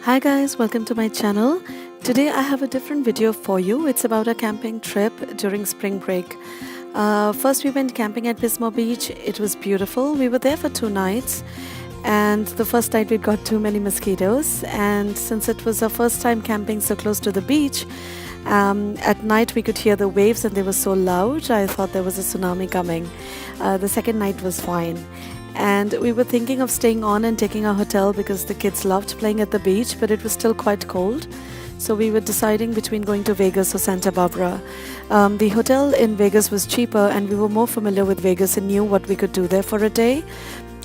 Hi guys, welcome to my channel. Today I have a different video for you. It's about a camping trip during spring break. First we went camping at Pismo Beach. It was beautiful. We were there for 2 nights, and the first night we got too many mosquitoes, and since it was our first time camping so close to the beach, at night we could hear the waves and they were so loud I thought there was a tsunami coming. The second night was fine, and we were thinking of staying on and taking a hotel because the kids loved playing at the beach, but it was still quite cold. So we were deciding between going to Vegas or Santa Barbara. The hotel in Vegas was cheaper and we were more familiar with Vegas and knew what we could do there for a day.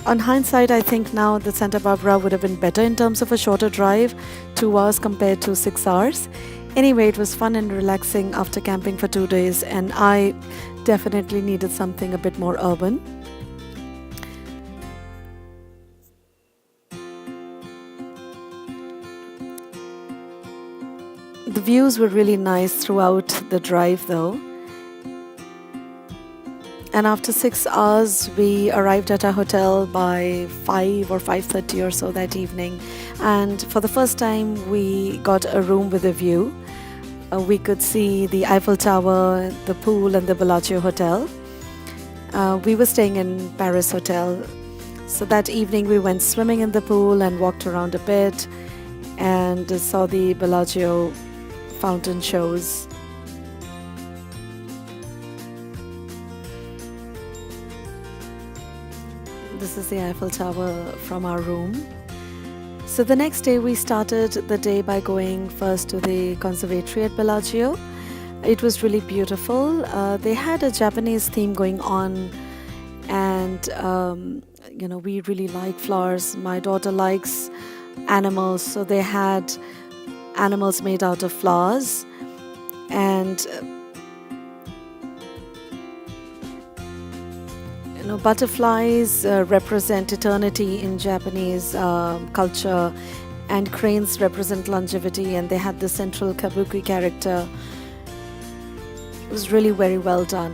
On hindsight, I think now that Santa Barbara would have been better in terms of a shorter drive, 2 hours compared to 6 hours. Anyway, it was fun and relaxing after camping for 2 days, and I definitely needed something a bit more urban. The views were really nice throughout the drive though. And after 6 hours, we arrived at our hotel by 5 or 5:30 or so that evening. And for the first time, we got a room with a view. We could see the Eiffel Tower, the pool, and the Bellagio Hotel. We were staying in Paris Hotel. So that evening, we went swimming in the pool and walked around a bit and saw the Bellagio fountain shows. This is the Eiffel Tower from our room. So the next day we started the day by going first to the conservatory at Bellagio. It was really beautiful. They had a Japanese theme going on, and we really like flowers. My daughter likes animals, so they had animals made out of flowers, and butterflies represent eternity in Japanese culture, and cranes represent longevity, and they had the central kabuki character. It was really very well done.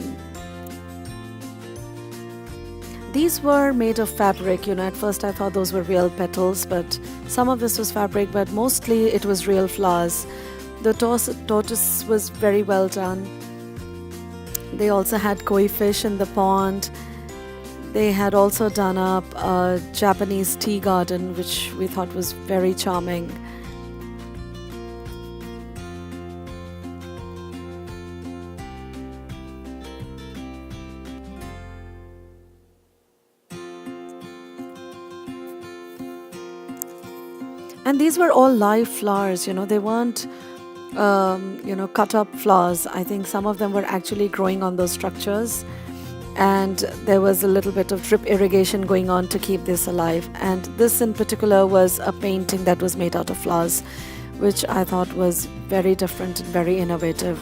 These were made of fabric. At first I thought those were real petals, but some of this was fabric, but mostly it was real flowers. The tortoise was very well done. They also had koi fish in the pond. They had also done up a Japanese tea garden, which we thought was very charming. And these were all live flowers, they weren't, cut up flowers. I think some of them were actually growing on those structures. And there was a little bit of drip irrigation going on to keep this alive. And this in particular was a painting that was made out of flowers, which I thought was very different and very innovative.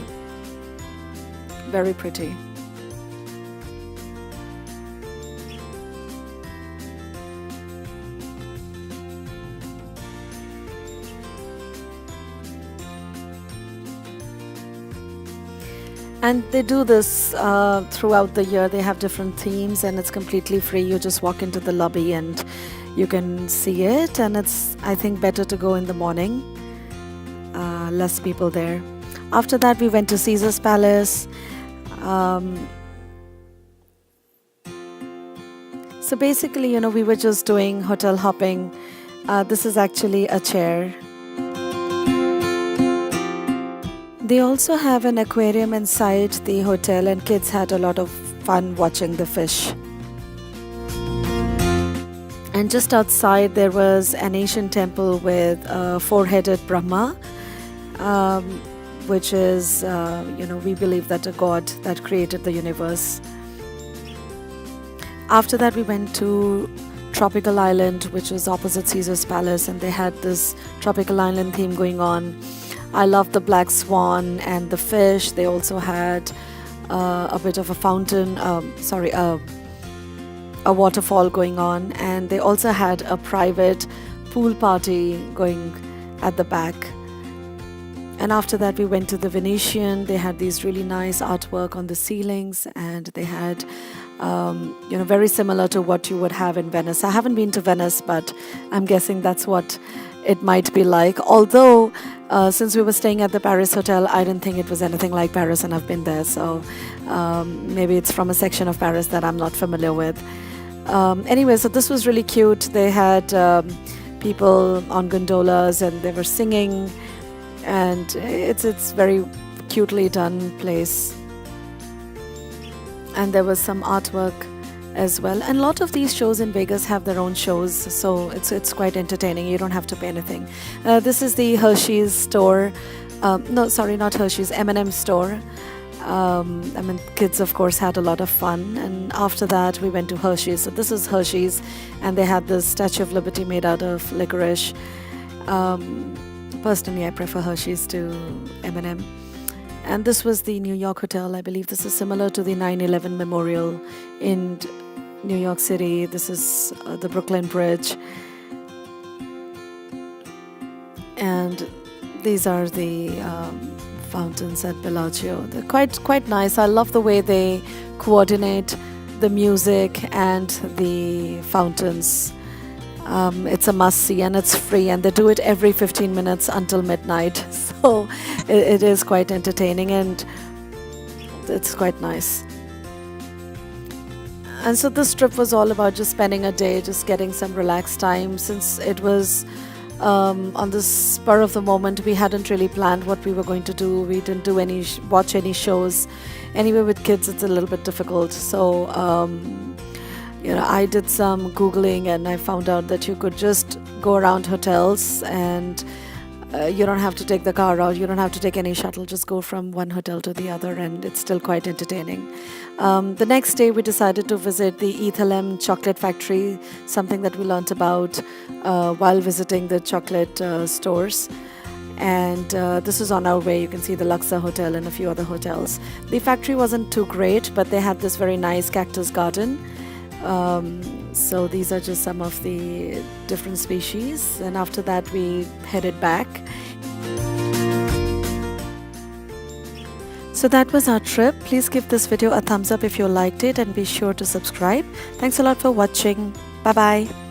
Very pretty. And they do this throughout the year. They have different themes and it's completely free. You just walk into the lobby and you can see it. And it's, I think, better to go in the morning. Less people there. After that, we went to Caesar's Palace. So basically, we were just doing hotel hopping. This is actually a chair. They also have an aquarium inside the hotel, and kids had a lot of fun watching the fish. And just outside there was an ancient temple with a four-headed Brahma, which is, we believe that a god that created the universe. After that we went to Tropical Island, which was opposite Caesar's Palace, and they had this Tropical Island theme going on. I loved the black swan and the fish. They also had a bit of a fountain, a waterfall going on, and they also had a private pool party going at the back. And after that we went to the Venetian. They had these really nice artwork on the ceilings, and they had very similar to what you would have in Venice. I haven't been to Venice, but I'm guessing that's what it might be like. Although, since we were staying at the Paris hotel, I didn't think it was anything like Paris, and I've been there, so maybe it's from a section of Paris that I'm not familiar with. Anyway, so this was really cute. They had people on gondolas and they were singing, and it's very cutely done place. And there was some artwork as well. And a lot of these shows in Vegas have their own shows, so it's quite entertaining. You don't have to pay anything. This is the Hershey's store. No, sorry, not Hershey's, M&M store. I mean, kids of course had a lot of fun, and after that we went to Hershey's. So this is Hershey's, and they had the Statue of Liberty made out of licorice. Personally, I prefer Hershey's to M&M. And this was the New York hotel. I believe this is similar to the 9/11 memorial in New York City. This is the Brooklyn Bridge, and these are the fountains at Bellagio. They're quite nice. I love the way they coordinate the music and the fountains. It's a must-see, and it's free, and they do it every 15 minutes until midnight. So it is quite entertaining, and it's quite nice. And so this trip was all about just spending a day, just getting some relaxed time. Since it was on the spur of the moment, we hadn't really planned what we were going to do. We didn't do watch any shows. Anyway, with kids, it's a little bit difficult. So I did some Googling, and I found out that you could just go around hotels, and you don't have to take the car out, you don't have to take any shuttle, just go from one hotel to the other, and it's still quite entertaining. The next day we decided to visit the Ethelem chocolate factory, something that we learnt about while visiting the chocolate stores. And this is on our way. You can see the Luxor Hotel and a few other hotels. The factory wasn't too great, but they had this very nice cactus garden. So these are just some of the different species, and after that we headed back. So that was our trip. Please give this video a thumbs up if you liked it, and be sure to subscribe. Thanks a lot for watching. Bye bye.